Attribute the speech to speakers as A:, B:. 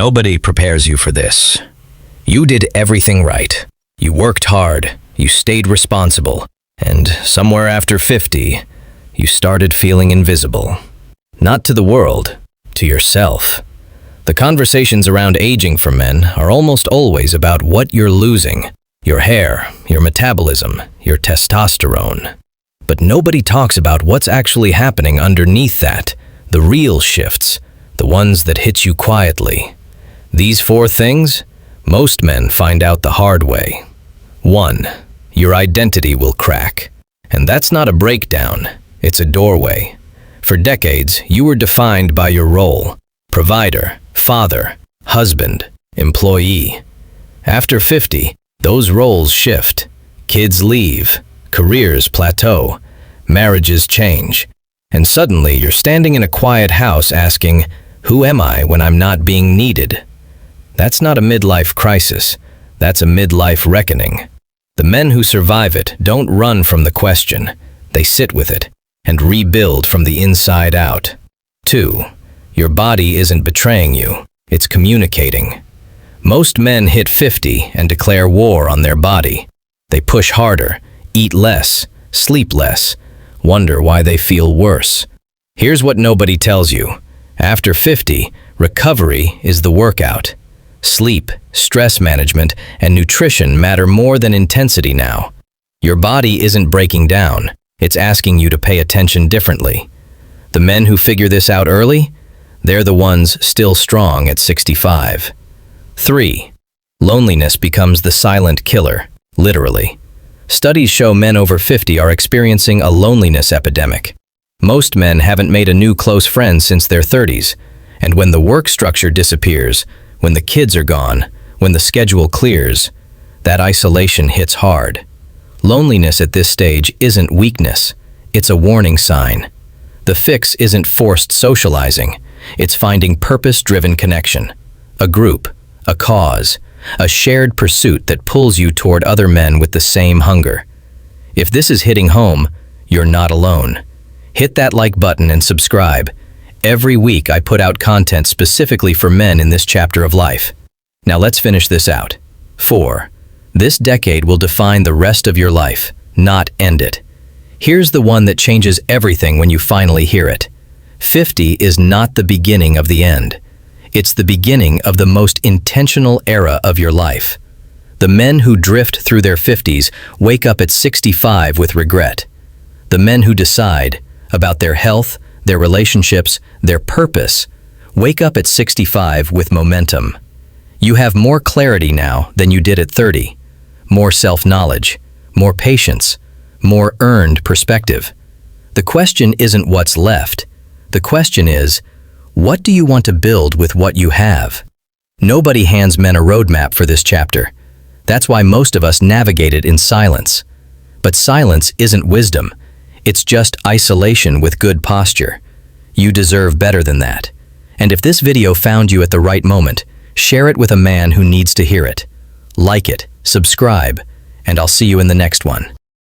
A: Nobody prepares you for this. You did everything right. You worked hard, you stayed responsible, and somewhere after 50, you started feeling invisible. Not to the world, to yourself. The conversations around aging for men are almost always about what you're losing. Your hair, your metabolism, your testosterone. But nobody talks about what's actually happening underneath that, the real shifts, the ones that hit you quietly. These 4 things, most men find out the hard way. 1. Your identity will crack. And that's not a breakdown, it's a doorway. For decades, you were defined by your role: provider, father, husband, employee. After 50, those roles shift. Kids leave, careers plateau, marriages change, and suddenly you're standing in a quiet house asking, who am I when I'm not being needed? That's not a midlife crisis, that's a midlife reckoning. The men who survive it don't run from the question, they sit with it and rebuild from the inside out. 2. Your body isn't betraying you, it's communicating. Most men hit 50 and declare war on their body. They push harder, eat less, sleep less, wonder why they feel worse. Here's what nobody tells you. After 50, recovery is the workout. Sleep, stress management, and nutrition matter more than intensity now. Your body isn't breaking down, it's asking you to pay attention differently. The men who figure this out early, they're the ones still strong at 65. 3. Loneliness becomes the silent killer, literally. Studies show men over 50 are experiencing a loneliness epidemic. Most men haven't made a new close friend since their 30s, and when the work structure disappears, when the kids are gone, when the schedule clears, that isolation hits hard. Loneliness at this stage isn't weakness, it's a warning sign. The fix isn't forced socializing, it's finding purpose-driven connection. A group, a cause, a shared pursuit that pulls you toward other men with the same hunger. If this is hitting home, you're not alone. Hit that like button and subscribe. Every week I put out content specifically for men in this chapter of life. Now let's finish this out. 4. This decade will define the rest of your life, not end it. Here's the one that changes everything when you finally hear it. 50 is not the beginning of the end. It's the beginning of the most intentional era of your life. The men who drift through their 50s wake up at 65 with regret. The men who decide about their health, their relationships, their purpose, wake up at 65 with momentum. You have more clarity now than you did at 30, more self-knowledge, more patience, more earned perspective. The question isn't what's left. The question is, what do you want to build with what you have? Nobody hands men a roadmap for this chapter. That's why most of us navigate it in silence. But silence isn't wisdom. It's just isolation with good posture. You deserve better than that. And if this video found you at the right moment, share it with a man who needs to hear it. Like it, subscribe, and I'll see you in the next one.